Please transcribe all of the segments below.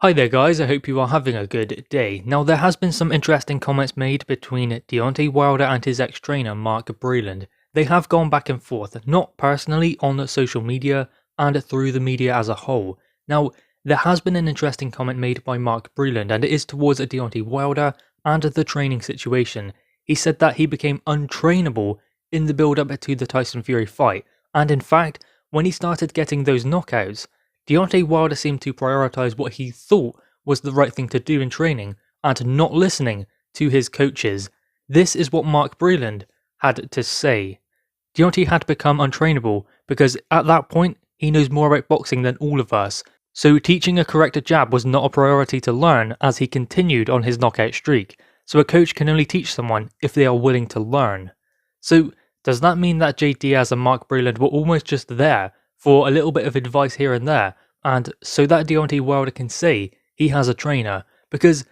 Hi there guys, I hope you are having a good day. Now there has been some interesting comments made between Deontay Wilder and his ex-trainer Mark Breland. They have gone back and forth, not personally on social media and through the media as a whole. Now there has been an interesting comment made by Mark Breland and it is towards Deontay Wilder and the training situation. He said that he became untrainable in the build-up to the Tyson Fury fight, and in fact, when he started getting those knockouts, Deontay Wilder seemed to prioritise what he thought was the right thing to do in training and not listening to his coaches. This is what Mark Breland had to say. Deontay had become untrainable because at that point he knows more about boxing than all of us, so teaching a correct jab was not a priority to learn as he continued on his knockout streak. So a coach can only teach someone if they are willing to learn. So does that mean that Jay Diaz and Mark Breland were almost just there for a little bit of advice here and there, and so that Deontay Wilder can say he has a trainer? Because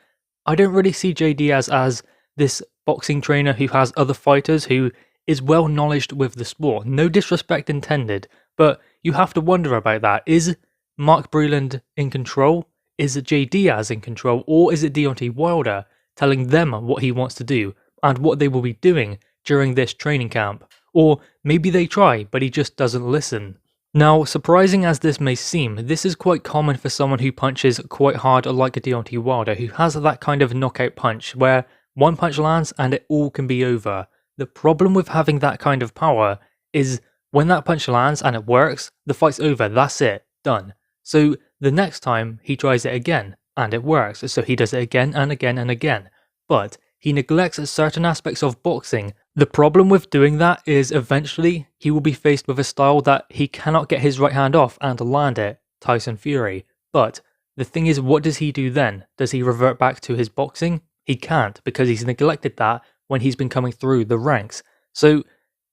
I don't really see Jay Diaz as this boxing trainer who has other fighters, who is well knowledged with the sport. No disrespect intended, but you have to wonder about that. Is Mark Breland in control? Is Jay Diaz in control? Or is it Deontay Wilder telling them what he wants to do and what they will be doing during this training camp? Or maybe they try, but he just doesn't listen. Now, surprising as this may seem, this is quite common for someone who punches quite hard like a Deontay Wilder, who has that kind of knockout punch where one punch lands and it all can be over. The problem with having that kind of power is when that punch lands and it works, the fight's over, that's it, done. So the next time he tries it again and it works, so he does it again and again and again. But he neglects certain aspects of boxing. The problem with doing that is eventually he will be faced with a style that he cannot get his right hand off and land it, Tyson Fury. But the thing is, what does he do then? Does he revert back to his boxing? He can't, because he's neglected that when he's been coming through the ranks. So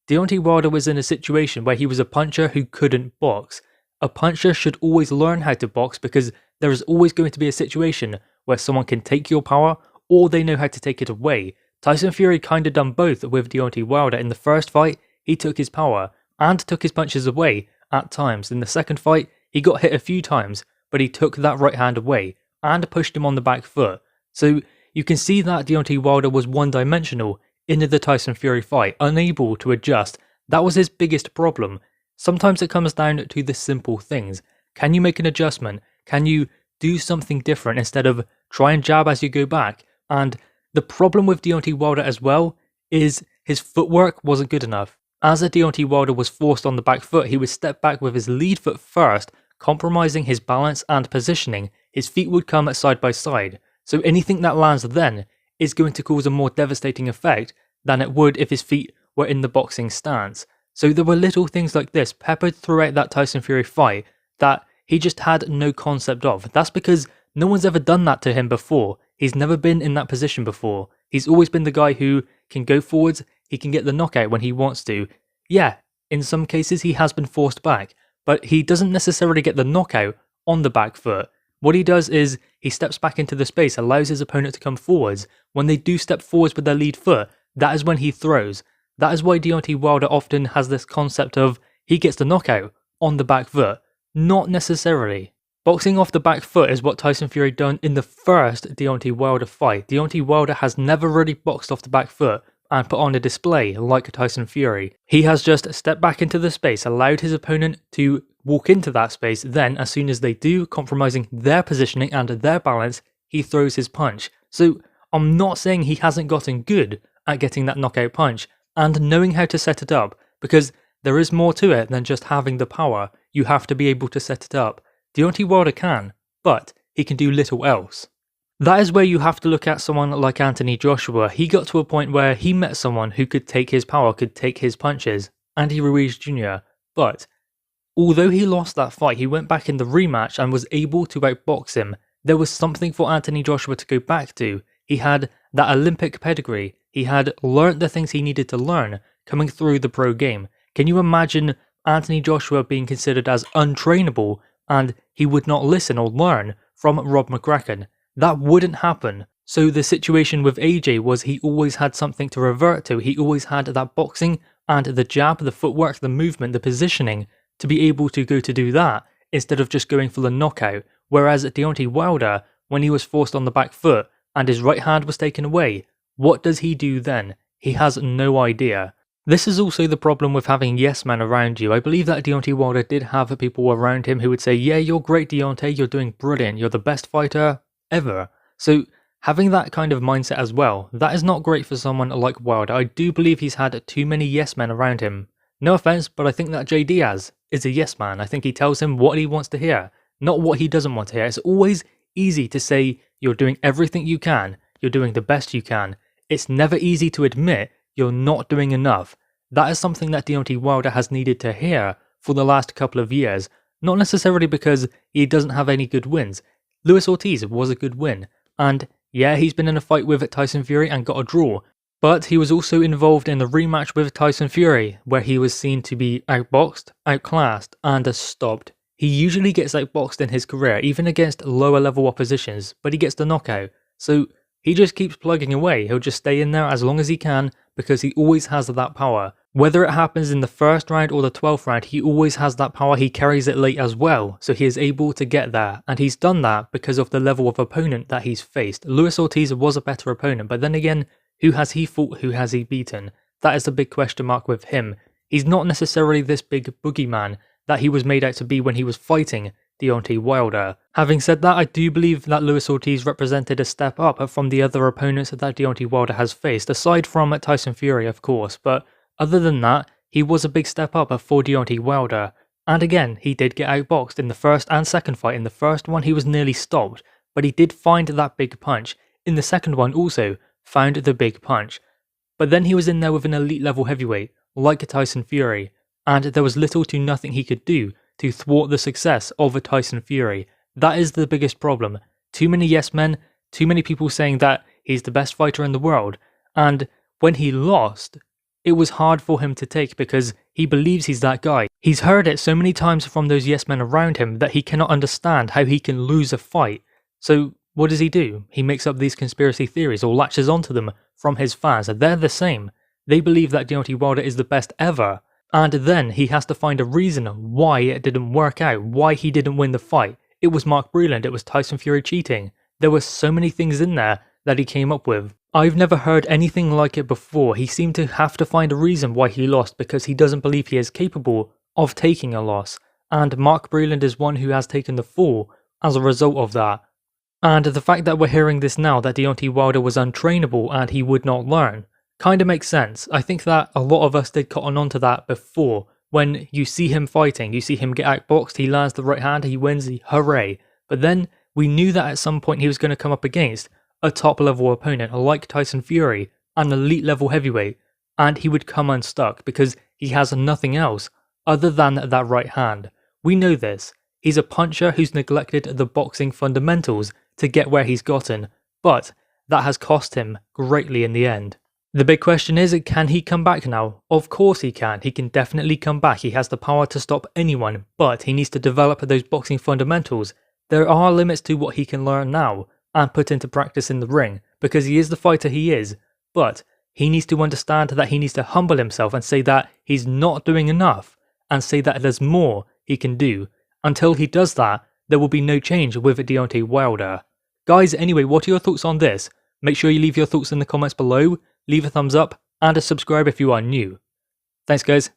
Deontay Wilder was in a situation where he was a puncher who couldn't box. A puncher should always learn how to box because there is always going to be a situation where someone can take your power or they know how to take it away. Tyson Fury kinda done both with Deontay Wilder. In the first fight, he took his power and took his punches away at times. In the second fight, he got hit a few times, but he took that right hand away and pushed him on the back foot. So you can see that Deontay Wilder was one-dimensional in the Tyson Fury fight, unable to adjust. That was his biggest problem. Sometimes it comes down to the simple things. Can you make an adjustment? Can you do something different instead of try and jab as you go back? And the problem with Deontay Wilder as well is his footwork wasn't good enough. As Deontay Wilder was forced on the back foot, he would step back with his lead foot first, compromising his balance and positioning. His feet would come side by side, so anything that lands then is going to cause a more devastating effect than it would if his feet were in the boxing stance. So there were little things like this peppered throughout that Tyson Fury fight that he just had no concept of. That's because no one's ever done that to him before. He's never been in that position before. He's always been the guy who can go forwards, he can get the knockout when he wants to. Yeah, in some cases he has been forced back, but he doesn't necessarily get the knockout on the back foot. What he does is he steps back into the space, allows his opponent to come forwards. When they do step forwards with their lead foot, that is when he throws. That is why Deontay Wilder often has this concept of he gets the knockout on the back foot. Not necessarily. Boxing off the back foot is what Tyson Fury done in the first Deontay Wilder fight. Deontay Wilder has never really boxed off the back foot and put on a display like Tyson Fury. He has just stepped back into the space, allowed his opponent to walk into that space, then as soon as they do, compromising their positioning and their balance, he throws his punch. So I'm not saying he hasn't gotten good at getting that knockout punch and knowing how to set it up, because there is more to it than just having the power. You have to be able to set it up. Deontay Wilder can, but he can do little else. That is where you have to look at someone like Anthony Joshua. He got to a point where he met someone who could take his power, could take his punches, Andy Ruiz Jr. But although he lost that fight, he went back in the rematch and was able to outbox him. There was something for Anthony Joshua to go back to. He had that Olympic pedigree. He had learnt the things he needed to learn coming through the pro game. Can you imagine Anthony Joshua being considered as untrainable and he would not listen or learn from Rob McCracken? That wouldn't happen. So the situation with AJ was he always had something to revert to. He always had that boxing and the jab, the footwork, the movement, the positioning to be able to go to do that instead of just going for the knockout Whereas Deontay Wilder, when he was forced on the back foot and his right hand was taken away, what does he do then? He has no idea. This is also the problem with having yes men around you. I believe that Deontay Wilder did have people around him who would say, yeah, you're great Deontay, you're doing brilliant, you're the best fighter ever. So having that kind of mindset as well, that is not great for someone like Wilder. I do believe he's had too many yes men around him. No offense, but I think that J. Diaz is a yes man. I think he tells him what he wants to hear, not what he doesn't want to hear. It's always easy to say you're doing everything you can, you're doing the best you can. It's never easy to admit you're not doing enough. That is something that Deontay Wilder has needed to hear for the last couple of years, not necessarily because he doesn't have any good wins. Luis Ortiz was a good win, and yeah, he's been in a fight with Tyson Fury and got a draw, but he was also involved in the rematch with Tyson Fury, where he was seen to be outboxed, outclassed, and stopped. He usually gets outboxed in his career, even against lower level oppositions, but he gets the knockout, so he just keeps plugging away. He'll just stay in there as long as he can because he always has that power. Whether it happens in the first round or the 12th round, he always has that power. He carries it late as well, so he is able to get there. And he's done that because of the level of opponent that he's faced. Luis Ortiz was a better opponent, but then again, who has he fought, who has he beaten? That is the big question mark with him. He's not necessarily this big boogeyman that he was made out to be when he was fighting Deontay Wilder. Having said that, I do believe that Luis Ortiz represented a step up from the other opponents that Deontay Wilder has faced, aside from Tyson Fury of course, but other than that, he was a big step up for Deontay Wilder. And again, he did get outboxed in the first and second fight. In the first one, he was nearly stopped, but he did find that big punch. In the second one also, found the big punch. But then he was in there with an elite level heavyweight, like Tyson Fury, and there was little to nothing he could do to thwart the success of Tyson Fury. That is the biggest problem. Too many yes men, too many people saying that he's the best fighter in the world, and when he lost, it was hard for him to take because he believes he's that guy. He's heard it so many times from those yes men around him that he cannot understand how he can lose a fight. So what does he do? He makes up these conspiracy theories or latches onto them from his fans. They're the same. They believe that Deontay Wilder is the best ever. And then he has to find a reason why it didn't work out, why he didn't win the fight. It was Mark Breland, it was Tyson Fury cheating. There were so many things in there that he came up with. I've never heard anything like it before. He seemed to have to find a reason why he lost because he doesn't believe he is capable of taking a loss. And Mark Breland is one who has taken the fall as a result of that. And the fact that we're hearing this now, that Deontay Wilder was untrainable and he would not learn, kind of makes sense. I think that a lot of us did cotton on to that before. When you see him fighting, you see him get outboxed, he lands the right hand, he wins, hooray. But then we knew that at some point he was going to come up against a top level opponent like Tyson Fury, an elite level heavyweight, and he would come unstuck because he has nothing else other than that right hand. We know this. He's a puncher who's neglected the boxing fundamentals to get where he's gotten, but that has cost him greatly in the end. The big question is, can he come back now? Of course he can. He can definitely come back. He has the power to stop anyone, but he needs to develop those boxing fundamentals. There are limits to what he can learn now and put into practice in the ring, because he is the fighter he is, but he needs to understand that he needs to humble himself and say that he's not doing enough, and say that there's more he can do. Until he does that, there will be no change with Deontay Wilder. Guys, anyway, what are your thoughts on this? Make sure you leave your thoughts in the comments below, leave a thumbs up, and subscribe if you are new. Thanks guys.